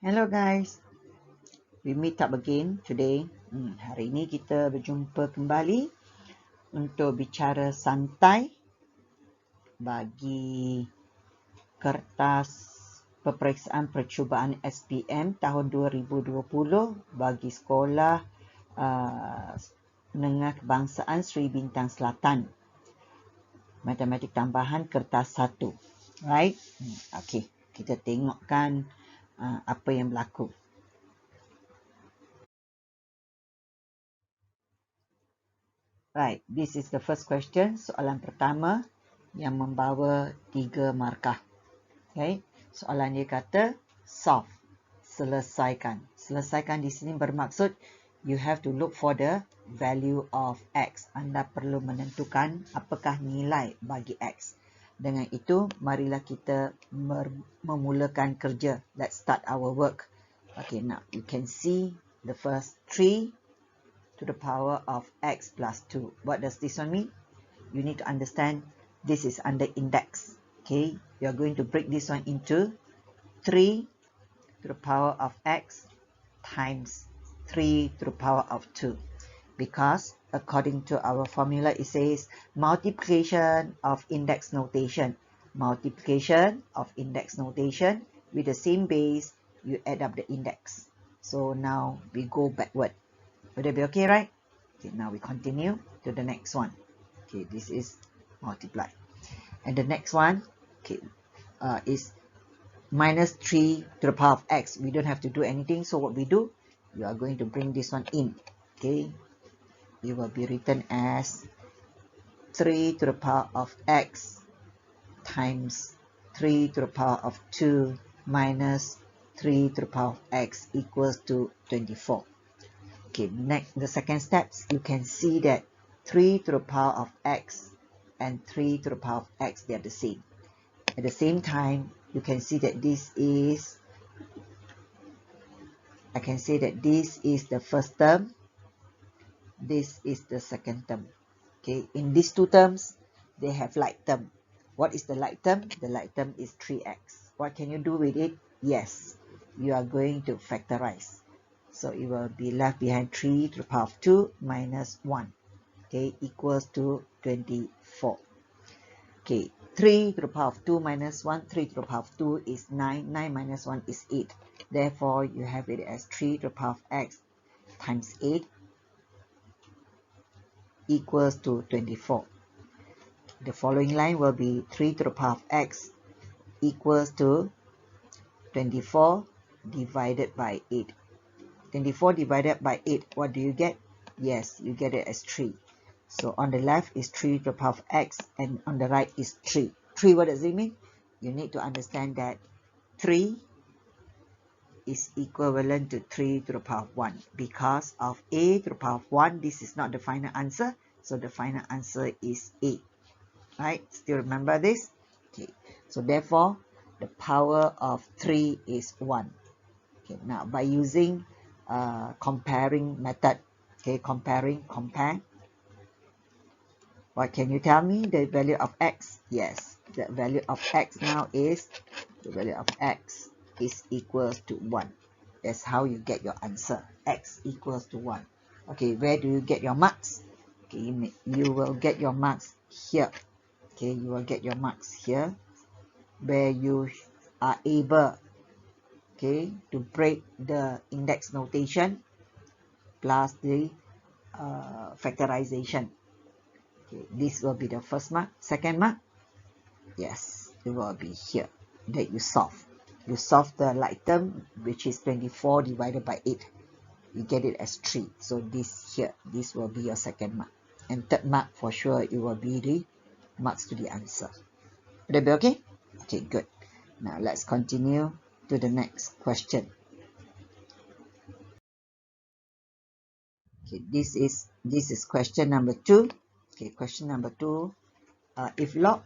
Hello guys, we meet up again today. Hari ini kita berjumpa kembali untuk bicara santai bagi kertas peperiksaan percubaan SPM tahun 2020 bagi sekolah menengah kebangsaan Sri Bintang Selatan. Matematik tambahan kertas 1. Right? Okay, kita tengokkan apa yang berlaku. Right, this is the first question. Soalan pertama yang membawa 3 markah. Okay, soalan dia kata solve, selesaikan. Selesaikan di sini bermaksud you have to look for the value of x. Anda perlu menentukan apakah nilai bagi x. Dengan itu, marilah kita memulakan kerja. Let's start our work. Okay, now you can see the first 3 to the power of x plus 2. What does this one mean? You need to understand this is under index. Okay, you are going to break this one into 3 to the power of x times 3 to the power of 2. Because according to our formula, it says multiplication of index notation. Multiplication of index notation with the same base, you add up the index. So now we go backward. Would that be okay, right? Okay, now we continue to the next one. Okay, this is multiply. And the next one, okay, is minus 3 to the power of x. We don't have to do anything. So what we do, you are going to bring this one in. Okay, it will be written as 3 to the power of x times 3 to the power of 2 minus 3 to the power of x equals to 24. Okay, next, the second steps, you can see that 3 to the power of x and 3 to the power of x, they are the same. At the same time, you can see that this is, I can say that this is the first term, this is the second term. Okay, in these two terms, they have like term. What is the like term? The like term is 3x. What can you do with it? Yes, you are going to factorize. So it will be left behind 3 to the power of 2 minus 1. Okay, equals to 24. Okay, 3 to the power of 2 minus 1. 3 to the power of 2 is 9. 9 minus 1 is 8. Therefore, you have it as 3 to the power of x times 8 equals to 24. The following line will be 3 to the power of x equals to 24 divided by 8. 24 divided by 8, what do you get? Yes, you get it as 3. So on the left is 3 to the power of x and on the right is 3. 3, what does it mean? You need to understand that 3 is equivalent to 3 to the power of 1. Because of a to the power of 1, this is not the final answer. So the final answer is a. Right? Still remember this? Okay. So therefore, the power of 3 is 1. Okay. Now, by using comparing method, okay, compare. What can you tell me? The value of x? Yes, the value of x now is, the value of x is equals to 1. That's how you get your answer. X equals to 1. Okay, where do you get your marks? Okay, you will get your marks here. Okay, you will get your marks here, where you are able, okay, to break the index notation plus the factorization. Okay, this will be the first mark. Second mark, yes, it will be here that you solve. You solve the like term, which is 24 divided by 8. You get it as 3. So this here, this will be your second mark. And third mark, for sure, it will be the marks to the answer. Would that be okay? Okay, good. Now let's continue to the next question. Okay, this is question number 2. Okay, question number 2. If log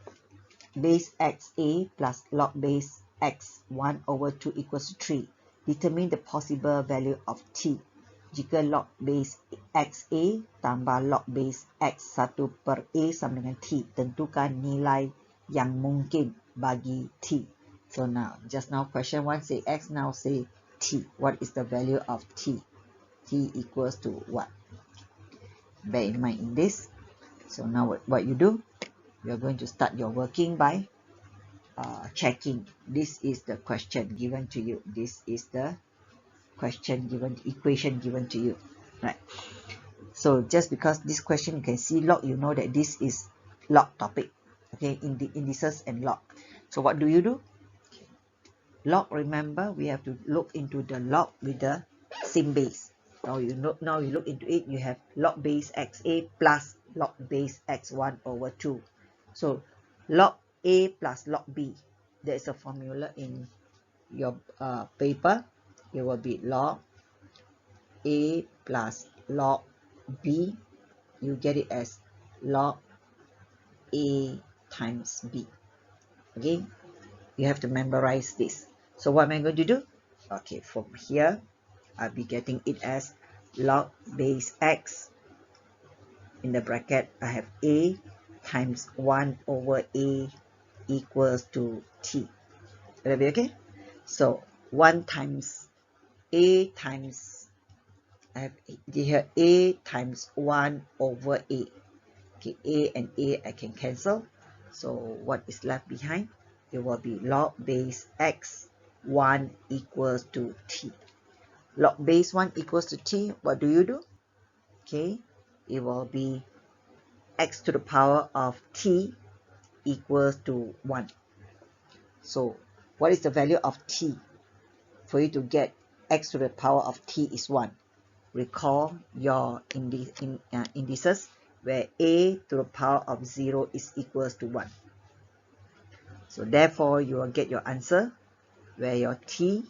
base xa plus log base x1 over 2 equals to 3, determine the possible value of t. Jika log base xa tambah log base x1 per a sama dengan t, tentukan nilai yang mungkin bagi t. So now, just now question 1 say x, now say t. What is the value of t? T equals to what? Bear in mind in this. So now what you do, you are going to start your working by checking. This is the question given to you. This is the equation given to you, right? So just because this question you can see log, you know that this is log topic, okay, in the indices and log. So what do you do? Log, remember, we have to look into the log with the same base. Now you look into it, you have log base xa plus log base x1 over 2. So log a plus log b, there is a formula in your paper. It will be log a plus log b. You get it as log a times b. Okay, you have to memorize this. So what am I going to do? Okay, from here I'll be getting it as log base x. In the bracket I have a times 1 over a equals to t. Will that be okay? So 1 times a times, I have here a times 1 over a. Okay, a and a I can cancel. So what is left behind? It will be log base x 1 equals to t. Log base 1 equals to t, what do you do? Okay, it will be x to the power of t equals to 1. So what is the value of t? For you to get x to the power of t is 1. Recall your indices where a to the power of 0 is equals to 1. So therefore you will get your answer where your t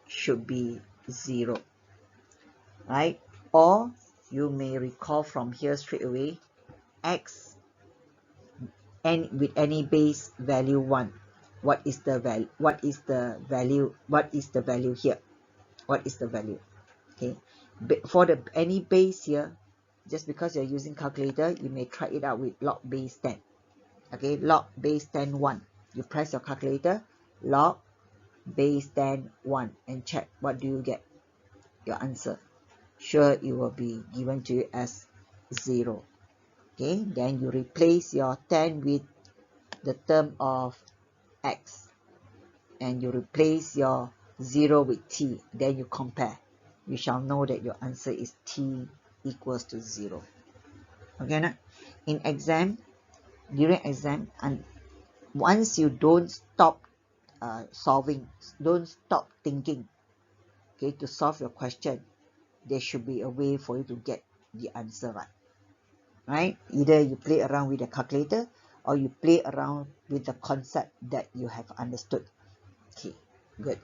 should be 0, right? Or you may recall from here straight away, x and with any base value 1. What is the value? What is the value? What is the value here? What is the value? Okay, for the any base here, just because you're using calculator, you may try it out with log base 10. Okay, log base 10 1. You press your calculator, log base 10 1, and check what do you get. Your answer, sure, it will be given to you as 0. Okay, then you replace your 10 with the term of x, and you replace your 0 with t. Then you compare. You shall know that your answer is t equals to 0. Okay, now in exam, during exam, and once you don't stop solving, don't stop thinking, okay, to solve your question, there should be a way for you to get the answer right? Either you play around with the calculator or you play around with the concept that you have understood. Okay, good.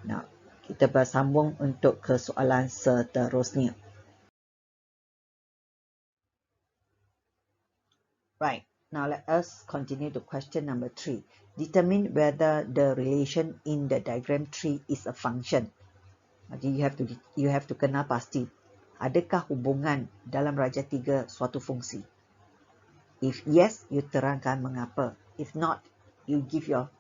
Now kita bersambung untuk ke soalan seterusnya. Right, now let us continue to question number 3. Determine whether the relation in the diagram tree is a function. Okay, you have to kenal pasti, adakah hubungan dalam raja 3 suatu fungsi? If yes, you terangkan mengapa. If not, you give your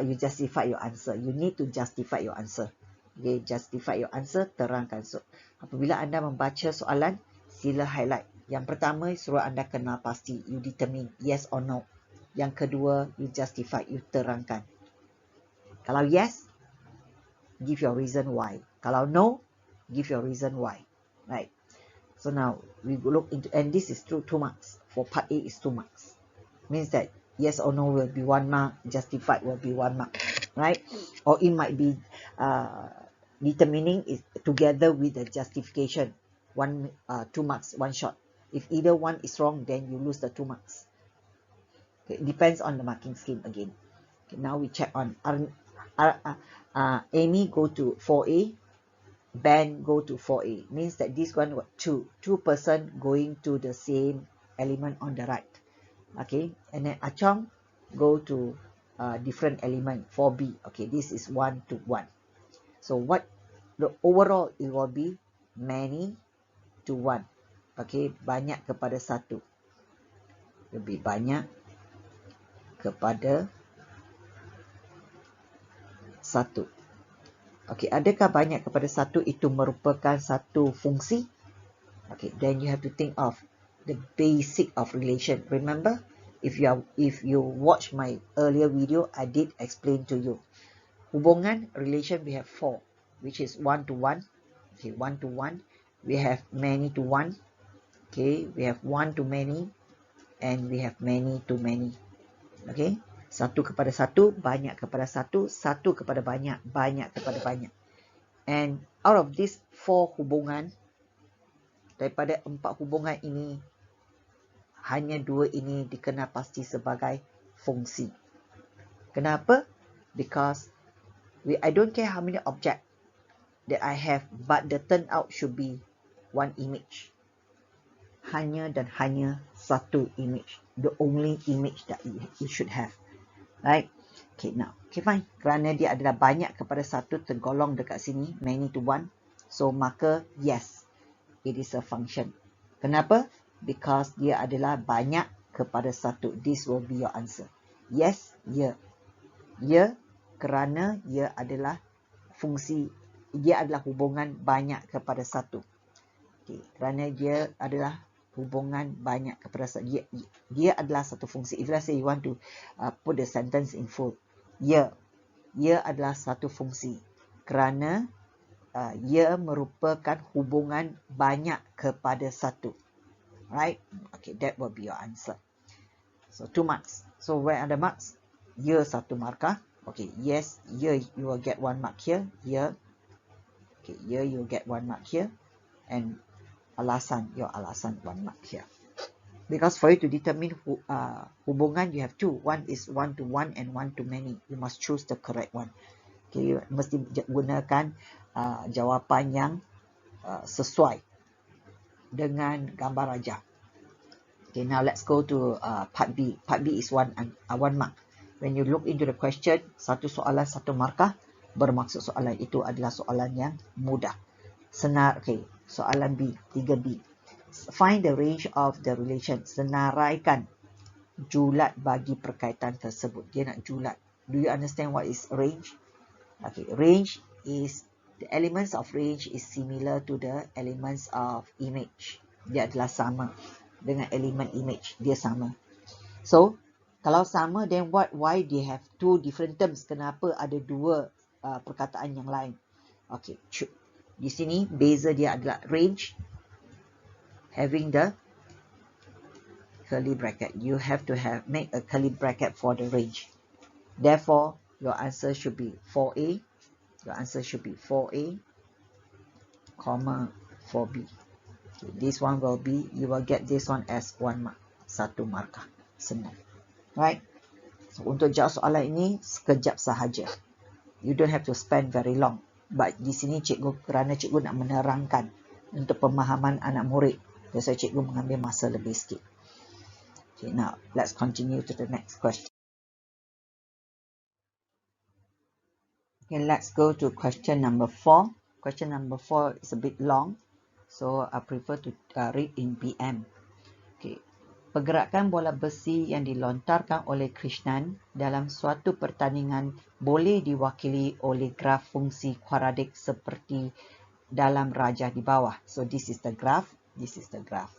you justify your answer. You need to justify your answer. Okay, justify your answer, terangkan. So, apabila anda membaca soalan, sila highlight. Yang pertama, suruh anda kenal pasti. You determine yes or no. Yang kedua, you justify, you terangkan. Kalau yes, give your reason why. Kalau no, give your reason why. Right. So now we look into, and this is 2 marks. For part A is 2 marks. Means that yes or no will be 1 mark, justified will be 1 mark, right? Or it might be determining is together with the justification, 2 marks, 1 shot. If either one is wrong, then you lose the 2 marks. Okay, it depends on the marking scheme again. Okay, now we check on Amy go to 4A, Ben go to 4A. Means that this one got two person going to the same element on the right. Okay, and then Achong go to different element 4B. Okay, this is 1 to 1. So what the overall it will be many to 1. Okay, banyak kepada 1. Lebih banyak kepada 1. Okay, adakah banyak kepada 1 itu merupakan satu fungsi? Okay, then you have to think of the basic of relation. Remember, if you watch my earlier video, I did explain to you. Hubungan, relation, we have 4, which is 1 to 1. Okay, 1 to 1. We have many to 1. Okay, we have 1 to many, and we have many to many. Okay, 1 kepada 1, banyak kepada 1, 1 kepada banyak, banyak kepada banyak. And out of these 4 hubungan, daripada 4 hubungan ini, hanya 2 ini dikenal pasti sebagai fungsi. Kenapa? Because I don't care how many object that I have, but the turnout should be one image. Hanya dan hanya satu image. The only image that you should have. Right? Okay, now. Okay, fine. Kerana dia adalah banyak kepada 1 tergolong dekat sini, many to 1. So, maka, yes, it is a function. Kenapa? Because dia adalah banyak kepada 1. This will be your answer. Yes, ya. Ya, kerana ia adalah fungsi, dia adalah hubungan banyak kepada 1. Okay, kerana dia adalah hubungan banyak kepada 1. Dia adalah satu fungsi. If let's say you want to put the sentence in full. Ya adalah satu fungsi. Kerana ia merupakan hubungan banyak kepada 1. Right? Okay, that will be your answer. So, 2 marks. So, where are the marks? Ya 1 markah. Okay, yes, ya you will get 1 mark here. Ya. Okay, ya you will get 1 mark here. And alasan, your alasan 1 mark here. Because for you to determine hubungan, you have 2. One is 1 to 1 and 1 to many. You must choose the correct one. Okay, you mesti gunakan jawapan yang sesuai dengan gambar rajah. Okay, now let's go to part B. Part B is 1 mark. When you look into the question, 1 soalan 1 markah, bermaksud soalan itu adalah soalan yang mudah. Okay, soalan B, 3B. Find the range of the relation. Senaraikan julat bagi perkaitan tersebut. Dia nak julat. Do you understand what is range? Okay, range is, the elements of range is similar to the elements of image. Dia adalah sama dengan elemen image. Dia sama. So, kalau sama, then why they have 2 different terms? Kenapa ada 2 perkataan yang lain? Okay, di sini beza dia adalah range having the curly bracket. You have to make a curly bracket for the range. Therefore, your answer should be 4A. Your answer should be 4A, comma 4B. Okay, this one will be, you will get this one as 1 mark. 1 markah. Senang. Right? So, untuk jawab soalan ini, sekejap sahaja. You don't have to spend very long. But di sini kerana cikgu nak menerangkan untuk pemahaman anak murid. That's why cikgu mengambil masa lebih sikit. Okay, now let's continue to the next question. Okay, let's go to question number 4. Question number 4 is a bit long, so I prefer to read in PM. Okay. Pergerakan bola besi yang dilontarkan oleh Krishnan dalam suatu pertandingan boleh diwakili oleh graf fungsi kuadratik seperti dalam rajah di bawah. So this is the graph. This is the graph.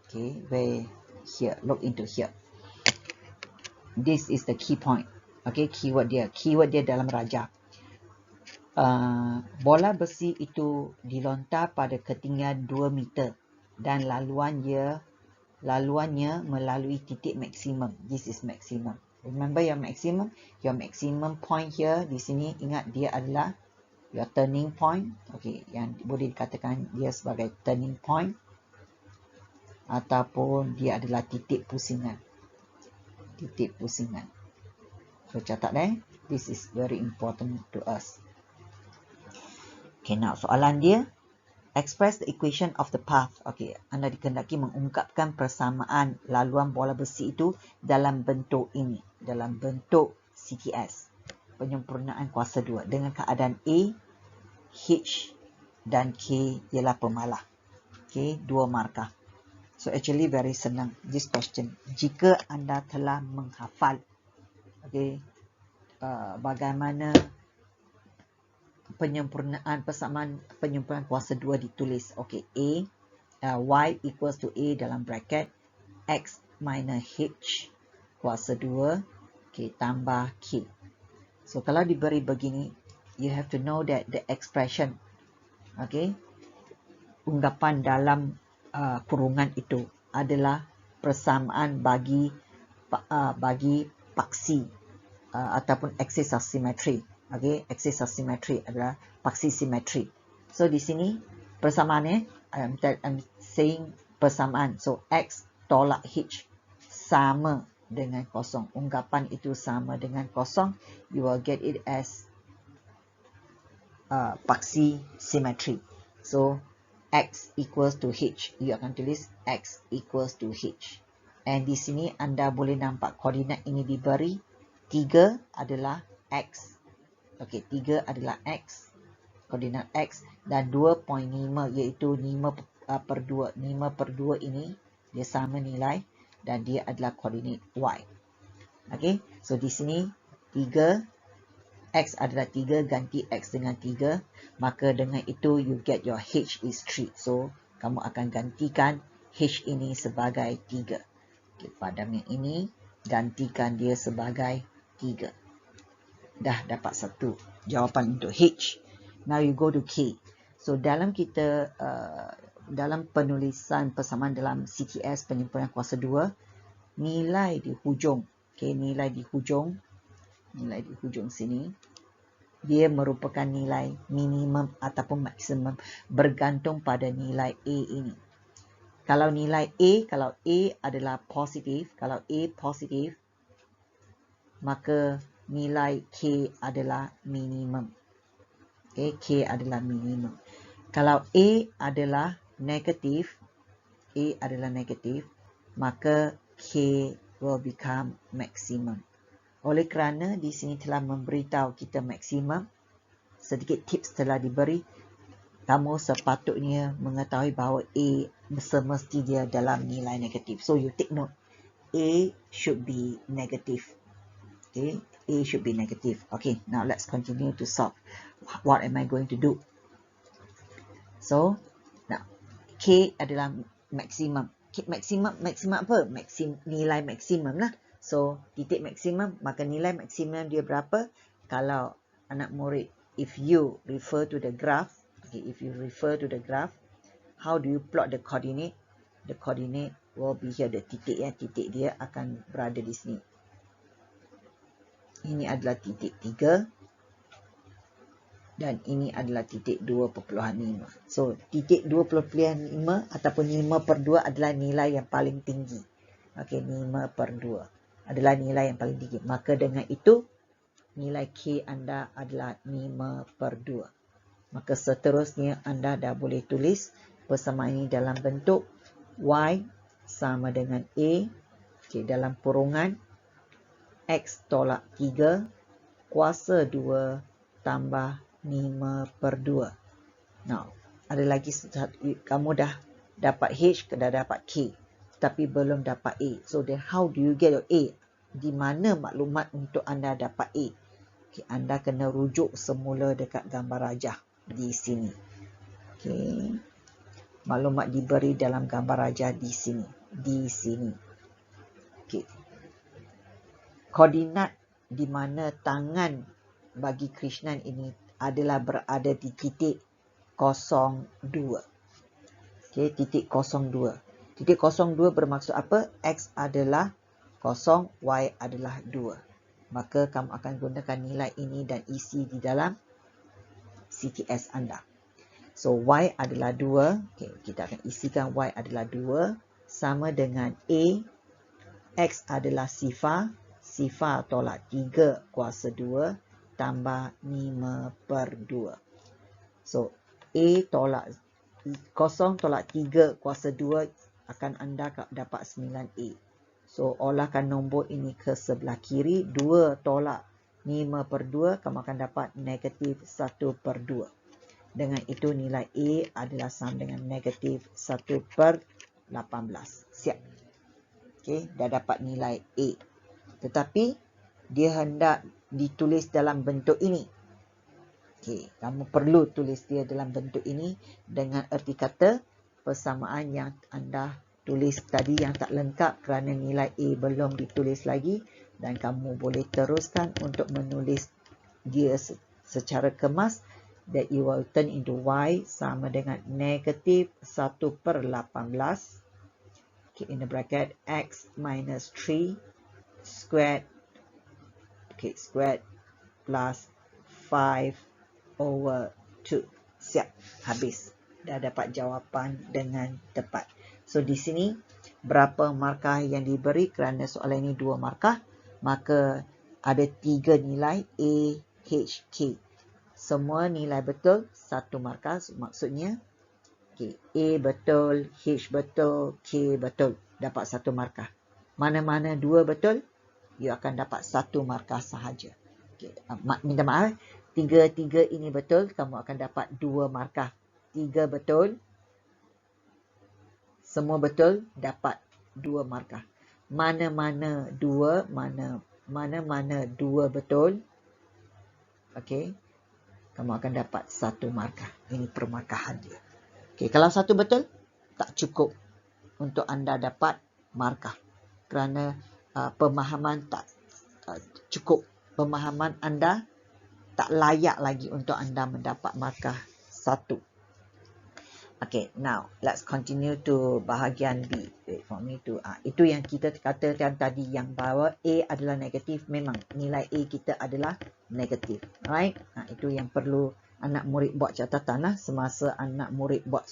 Okay, where here, look into here. This is the key point. Okay, keyword dia dalam rajah. Bola besi itu dilontar pada ketinggian 2 meter dan laluannya melalui titik maksimum. This is maximum. Remember your maximum? Your maximum point here, di sini ingat dia adalah your turning point. Okay, yang boleh dikatakan dia sebagai turning point. Ataupun dia adalah titik pusingan. Titik pusingan. So, catat this is very important to us. Okay, now soalan dia. Express the equation of the path. Okay, anda dikehendaki mengungkapkan persamaan laluan bola besi itu dalam bentuk ini. Dalam bentuk CTS. Penyempurnaan kuasa 2. Dengan keadaan A, H dan K ialah pemalah. Okay, 2 markah. So, actually very senang this question. Jika anda telah menghafal, okay, bagaimana penyempurnaan persamaan penyempurnaan kuasa 2 ditulis. Okey, y equals to a dalam bracket x minus h kuasa 2 tambah k. So kalau diberi begini, you have to know that the expression, unggapan dalam kurungan itu adalah persamaan bagi paksi ataupun axis of symmetry. Axis of symmetry adalah paksi simetri. So di sini persamaannya, I'm saying persamaan. So x tolak h sama dengan kosong. Unggapan itu sama dengan kosong. You will get it as paksi simetri. So x equals to h. You akan tulis x equals to h. And di sini anda boleh nampak koordinat ini diberi 3 adalah x. 3 adalah x, koordinat x, dan 2.5 iaitu 5 per 2. 5 per 2 ini dia sama nilai dan dia adalah koordinat y. So di sini 3, x adalah 3, ganti x dengan 3, maka dengan itu you get your h is 3. So kamu akan gantikan h ini sebagai 3. Pada yang ini gantikan dia sebagai 3. Dah dapat satu jawapan untuk H. Now you go to K. So dalam kita dalam penulisan persamaan dalam CTS penyempurnaan kuasa 2, nilai di hujung, nilai di hujung sini, dia merupakan nilai minimum ataupun maksimum bergantung pada nilai A ini. Kalau nilai A, kalau A adalah positif, maka nilai K adalah minimum. K adalah minimum. Kalau A adalah negatif, maka K will become maximum. Oleh kerana di sini telah memberitahu kita maksimum, sedikit tips telah diberi. Kamu sepatutnya mengetahui bahawa A semesti dia dalam nilai negatif. So you take note, A should be negative. A should be negative. Now let's continue to solve. What am I going to do? So, now K adalah maksimum. Maksimum apa? Nilai maksimum lah. So, titik maksimum, maka nilai maksimum dia berapa? Kalau anak murid, if you refer to the graph, how do you plot the coordinate? The coordinate will be here, the titik dia akan berada di sini. Ini adalah titik 3 dan ini adalah titik 2.5. So, titik 2.5 ataupun 5 per 2 adalah nilai yang paling tinggi. 5 per 2 adalah nilai yang paling tinggi. Maka dengan itu, nilai K anda adalah 5 per 2. Maka seterusnya anda dah boleh tulis persamaan ini dalam bentuk Y sama dengan A dalam kurungan X tolak 3 kuasa 2 tambah 5 per 2. Now, ada lagi satu, kamu dah dapat H, dah dapat K, tapi belum dapat A. So, then how do you get your A? Di mana maklumat untuk anda dapat A? Anda kena rujuk semula dekat gambar rajah di sini. Maklumat diberi dalam gambar rajah di sini. Koordinat di mana tangan bagi Krishnan ini adalah berada di titik 02. Titik 02. Titik 02 bermaksud apa? X adalah 0, Y adalah 2. Maka kamu akan gunakan nilai ini dan isi di dalam CTS anda. So, Y adalah 2. Kita akan isikan Y adalah 2 sama dengan A. X adalah sifar tolak 3 kuasa 2 tambah 5 per 2. So, A tolak 0 tolak 3 kuasa 2 akan anda dapat 9A. So, olahkan nombor ini ke sebelah kiri. 2 tolak 5 per 2, kamu akan dapat negatif 1 per 2. Dengan itu nilai A adalah sama dengan negatif 1 per 18. Siap. Dah dapat nilai A. Tetapi dia hendak ditulis dalam bentuk ini. Okay, kamu perlu tulis dia dalam bentuk ini dengan erti kata persamaan yang anda tulis tadi yang tak lengkap kerana nilai A belum ditulis lagi, dan kamu boleh teruskan untuk menulis dia secara kemas, that you will turn into Y sama dengan negatif 1/18, okay, in the bracket X minus 3 squared, okay, squared plus 5/2. Siap, habis. Dah dapat jawapan dengan tepat. So di sini berapa markah yang diberi kerana soalan ini 2 markah, maka ada 3 nilai A, H, K. Semua nilai betul 1 markah, maksudnya okay, A betul, H betul, K betul, dapat 1 markah. Mana-mana 2 betul, you akan dapat 1 markah sahaja. Okay, minta maaf, 3 ini betul, kamu akan dapat 2 markah. 3 betul, semua betul, dapat 2 markah. Mana-mana 2, mana-mana 2 betul, okay, kamu akan dapat 1 markah. Ini permarkahan dia. Okay, kalau 1 betul, tak cukup untuk anda dapat markah. Kerana pemahaman tak cukup. Pemahaman anda tak layak lagi untuk anda mendapat markah 1. Okay, now let's continue to bahagian B. Wait for me to itu yang kita katakan tadi, yang bahawa A adalah negatif, memang nilai A kita adalah negatif, right? Itu yang perlu anak murid buat catatan lah semasa anak murid buat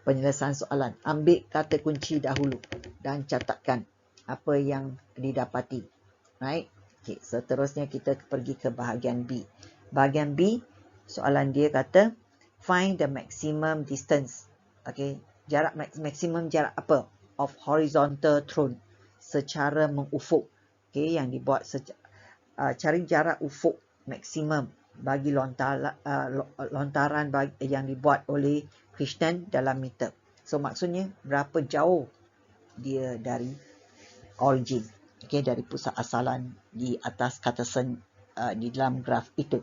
penyelesaian soalan. Ambil kata kunci dahulu dan catatkan apa yang didapati, right? Okay, seterusnya kita pergi ke bahagian B. Bahagian B, soalan dia kata find the maximum distance. Okay, jarak maksimum jarak apa? Of horizontal throne, secara mengufuk. Okay, yang dibuat cari jarak ufuk maksimum bagi lontaran yang dibuat oleh Krishnan dalam meter. So maksudnya berapa jauh dia dari origin, okay, dari pusat asalan di atas Cartesian di dalam graf itu.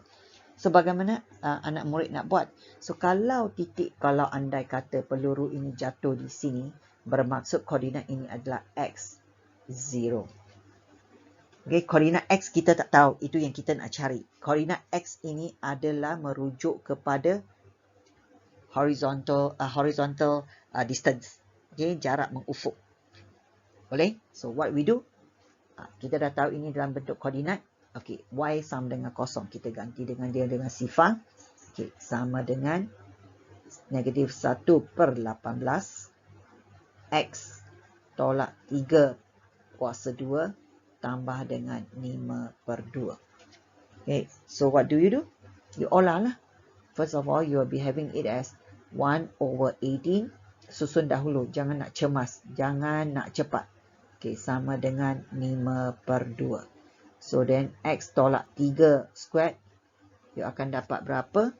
So bagaimana anak murid nak buat? So kalau kalau andai kata peluru ini jatuh di sini, bermaksud koordinat ini adalah x0. Okay, koordinat x kita tak tahu, itu yang kita nak cari. Koordinat x ini adalah merujuk kepada horizontal distance, okay, jarak mengufuk. Boleh? So what we do? Kita dah tahu ini dalam bentuk koordinat. Okey, y sama dengan kosong. Kita ganti dengan dia dengan sifar. Okey, sama dengan negatif 1/18 x tolak 3 kuasa 2 tambah dengan 5/2. Okay, so what do? You olah lah. First of all, you will be having it as 1/18. Susun dahulu, jangan nak cemas, jangan nak cepat. Okay, sama dengan 5/2. So then x tolak 3 squared, you akan dapat berapa?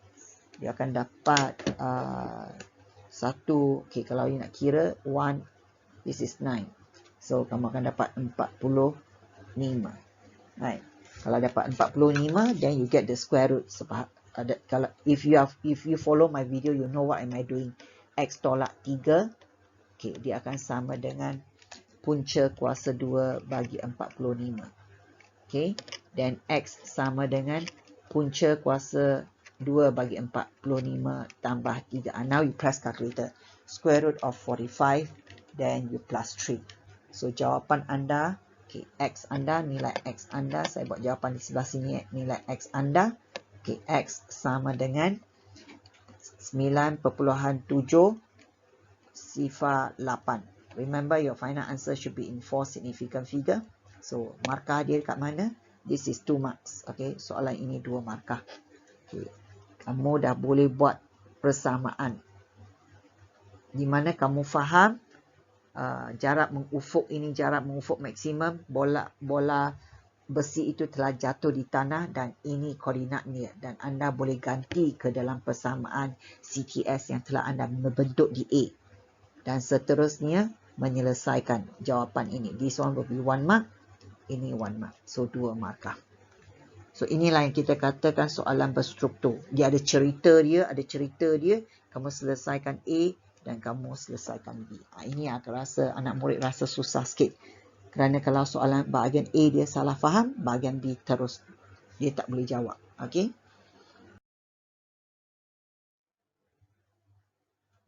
You akan dapat 1, okay, kalau you nak kira 1, this is 9. So kamu akan dapat 45. Right. Kalau dapat 45, then you get the square root. Kalau if you follow my video, you know what am I doing. X tolak 3, okay, dia akan sama dengan punca kuasa 2 bagi 45. Okay, dan X sama dengan punca kuasa 2 bagi 45 tambah 3. Now you press calculator. Square root of 45, then you plus 3. So jawapan anda, okay, X anda, nilai X anda, saya buat jawapan di sebelah sini, nilai X anda, okay, X sama dengan 9.7 sifar 8. Remember, your final answer should be in 4 significant figure. So, markah dia kat mana? This is 2 marks. Okay, soalan ini 2 markah. Okay, kamu dah boleh buat persamaan. Di mana kamu faham jarak mengufuk ini, jarak mengufuk maksimum. Bola besi itu telah jatuh di tanah dan ini koordinatnya. Dan anda boleh ganti ke dalam persamaan CTS yang telah anda membentuk di A. Dan seterusnya menyelesaikan jawapan ini. This one will be 1 mark. Ini 1 mark. So 2 markah. So inilah yang kita katakan soalan berstruktur. Dia ada cerita dia, kamu selesaikan A dan kamu selesaikan B. Ini akan rasa anak murid rasa susah sikit. Kerana kalau soalan bahagian A dia salah faham, bahagian B terus dia tak boleh jawab. Okey.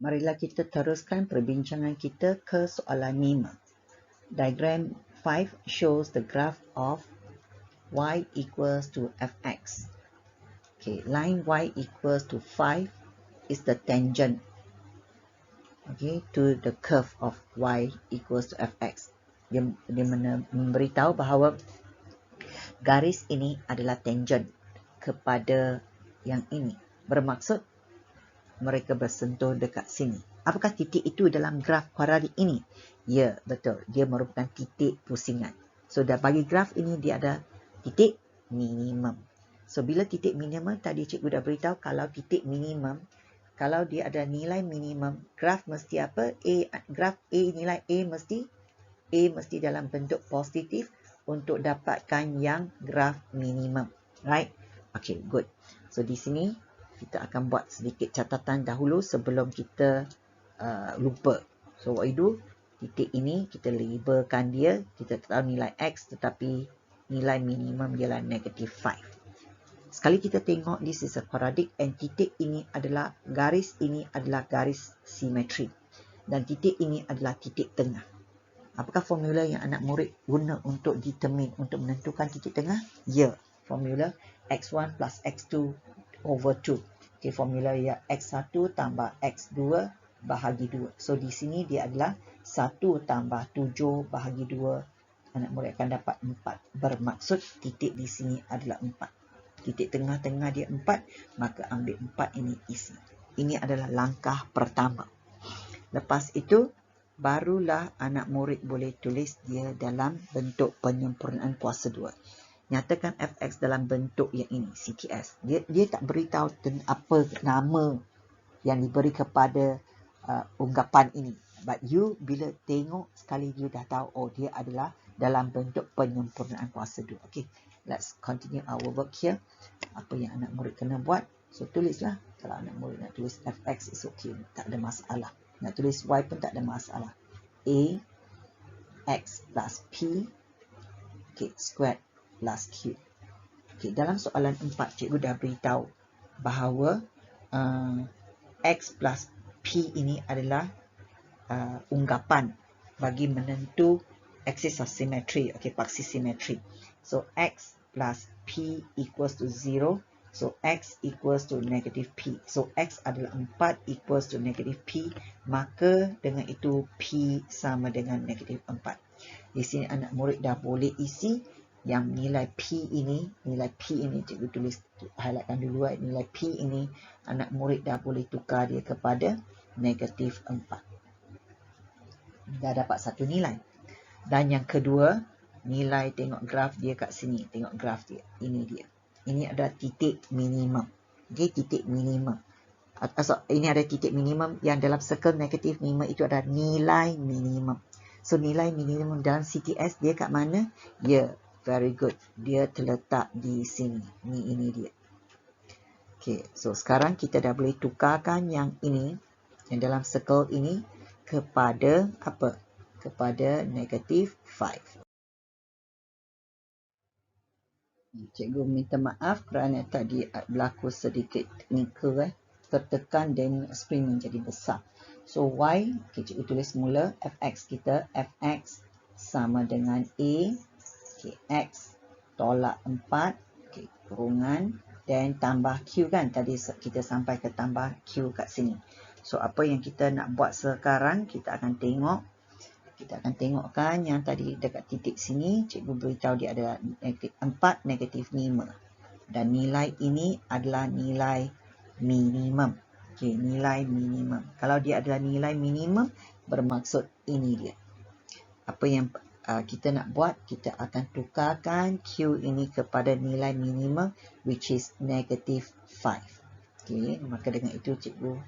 Marilah kita teruskan perbincangan kita ke soalan 5. Diagram 5 shows the graph of y equals to fx. Okay, line y equals to 5 is the tangent, okay, to the curve of y equals to fx. Dia memberitahu bahawa garis ini adalah tangent kepada yang ini. Bermaksud mereka bersentuh dekat sini. Apakah titik itu dalam graf kuadratik ini? Ya, betul. Dia merupakan titik pusingan. So, dah bagi graf ini dia ada titik minimum. So, bila titik minimum, tadi cikgu dah beritahu kalau titik minimum, kalau dia ada nilai minimum, graf mesti apa? Graf A, nilai A mesti dalam bentuk positif untuk dapatkan yang graf minimum. Right? Okay, good. So, di sini kita akan buat sedikit catatan dahulu sebelum kita lupa. So, what you do? Titik ini kita labelkan dia. Kita tahu nilai X tetapi nilai minimum ialah negative 5. Sekali kita tengok this is a quadratic and titik ini adalah garis simetri. Dan titik ini adalah titik tengah. Apakah formula yang anak murid guna untuk determine, untuk menentukan titik tengah? Ya, formula X1 plus X2 over 2. Okay, formula ya X1 tambah X2 bahagi 2. So, di sini dia adalah 1 tambah 7 bahagi 2. Anak murid akan dapat 4. Bermaksud titik di sini adalah 4. Titik tengah-tengah dia 4, maka ambil 4 ini isi. Ini adalah langkah pertama. Lepas itu, barulah anak murid boleh tulis dia dalam bentuk penyempurnaan kuasa 2. Nyatakan fx dalam bentuk yang ini, CTS. Dia tak beritahu apa nama yang diberi kepada unggapan ini. But you bila tengok sekali you dah tahu, oh dia adalah dalam bentuk penyempurnaan kuasa 2. Okay, let's continue our work here. Apa yang anak murid kena buat? So, tulislah. Kalau anak murid nak tulis fx is okay. Tak ada masalah. Nak tulis y pun tak ada masalah. A x plus p okay, squared plus q. Okay, dalam soalan 4, cikgu dah beritahu bahawa x plus p ini adalah unggapan bagi menentu axis of symmetry, okay, paksis simetri. So, x plus p equals to 0. So, x equals to negative p. So, x adalah 4 equals to negative p. Maka dengan itu p sama dengan negative 4. Di sini anak murid dah boleh isi yang nilai p ini. Nilai p ini cikgu tulis, highlightkan dulu. Nilai p ini anak murid dah boleh tukar dia kepada negative 4. Dah dapat satu nilai. Dan yang kedua, nilai tengok graf dia kat sini. Tengok graf dia. Ini dia. Ini ada titik minimum. Okay, titik minimum. Ini ada titik minimum yang dalam circle negatif minimum itu ada nilai minimum. So, nilai minimum dalam CTS dia kat mana? Ya, very good. Dia terletak di sini. Ini dia. Okay, so sekarang kita dah boleh tukarkan yang ini, yang dalam circle ini kepada apa? Kepada negatif 5. Cikgu minta maaf kerana tadi berlaku sedikit teknikal, tertekan dan spring menjadi besar. So, y, okay, cikgu tulis mula fx kita, fx sama dengan A, okay, x tolak 4, okay, kurungan, dan tambah q kan, tadi kita sampai ke tambah q kat sini. So, apa yang kita nak buat sekarang, kita akan tengok. Kita akan tengokkan yang tadi dekat titik sini, cikgu beritahu dia ada 4, negatif 5. Dan nilai ini adalah nilai minimum. Okay, nilai minimum. Kalau dia adalah nilai minimum, bermaksud ini dia. Apa yang kita nak buat, kita akan tukarkan Q ini kepada nilai minimum, which is negative 5. Okay, maka dengan itu cikgu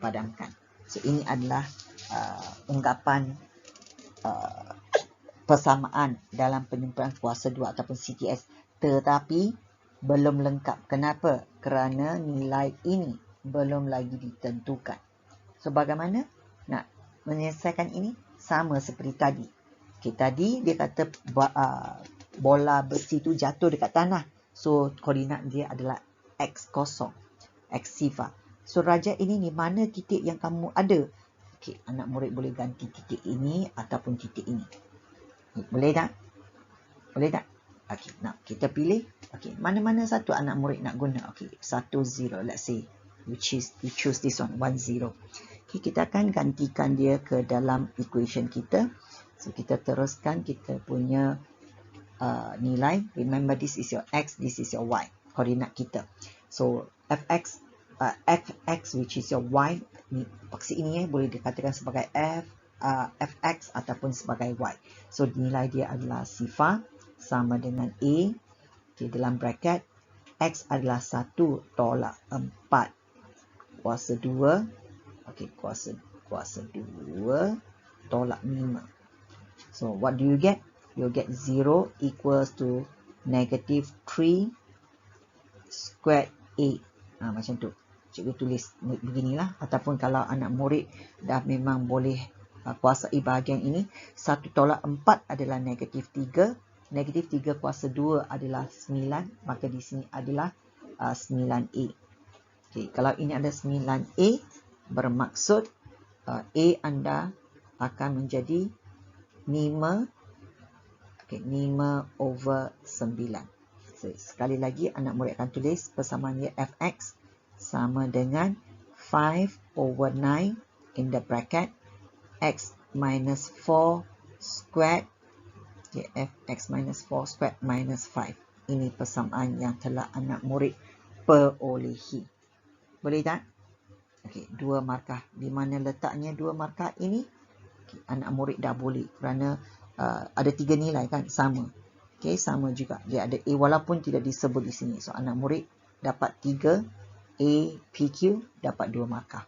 padamkan. So, ini adalah unggapan persamaan dalam penyempurnaan kuasa 2 ataupun CTS. Tetapi belum lengkap. Kenapa? Kerana nilai ini belum lagi ditentukan. So, bagaimana nak menyelesaikan ini? Sama seperti tadi. Okay, tadi dia kata bola besi tu jatuh dekat tanah. So, koordinat dia adalah x0, x sifar. So, raja ini ni mana titik yang kamu ada? Okay, anak murid boleh ganti titik ini ataupun titik ini. Boleh tak? Boleh tak? Okay, nak kita pilih. Okay, mana-mana satu anak murid nak guna. Okay, 1, 0. Let's say we choose this one, 1, 0. Okay, kita akan gantikan dia ke dalam equation kita. So, kita teruskan kita punya nilai. Remember, this is your x, this is your y. Koordinat kita. So, fx which is your y, paksi ini boleh dikatakan sebagai fx ataupun sebagai y. So, nilai dia adalah sifar sama dengan a. Okay, dalam bracket x adalah 1 tolak 4 kuasa 2. Okay, kuasa 2 tolak 5. So, what do you get? You get 0 equals to negative 3 squared 8. Macam tu. Cikgu tulis beginilah. Ataupun kalau anak murid dah memang boleh kuasai bahagian ini. 1 tolak 4 adalah negatif 3. Negatif 3 kuasa 2 adalah 9. Maka di sini adalah 9A. Okay, kalau ini ada 9A, bermaksud A anda akan menjadi 5 over 9. So, sekali lagi anak murid akan tulis persamaan dia fx sama dengan 5 over 9 in the bracket x minus 4 squared. Okay, fx minus 4 squared minus 5. Ini persamaan yang telah anak murid perolehi. Boleh tak? Okay, 2 markah. Di mana letaknya 2 markah ini? Okay, anak murid dah boleh kerana ada 3 nilai kan, sama. Okay, sama juga. Dia ada A walaupun tidak disebut di sini. So, anak murid dapat 3 A PQ, dapat 2 markah.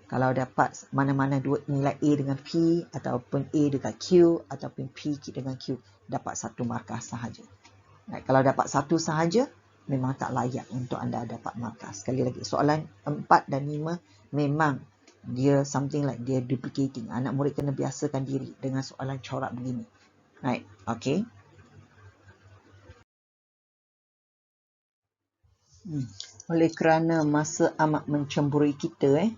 Kalau dapat mana-mana nilai A dengan P, ataupun A dengan Q, ataupun P dengan Q, dapat 1 markah sahaja. Right, kalau dapat 1 sahaja, memang tak layak untuk anda dapat markah. Sekali lagi, soalan 4 dan 5 memang dia something like dia duplicating. Anak murid kena biasakan diri dengan soalan corak begini. Right, okay. Oleh kerana masa amat mencemburui kita,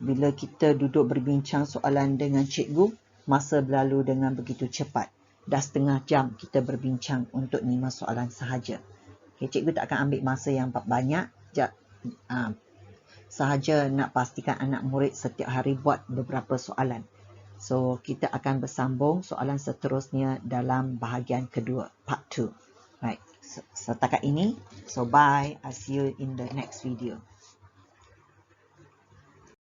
bila kita duduk berbincang soalan dengan cikgu, masa berlalu dengan begitu cepat. Dah setengah jam kita berbincang untuk 5 soalan sahaja. Okay, cikgu tak akan ambil masa yang banyak. Sahaja nak pastikan anak murid setiap hari buat beberapa soalan. So, kita akan bersambung soalan seterusnya dalam bahagian kedua, part 2. Right, setakat ini. So, bye. I see you in the next video.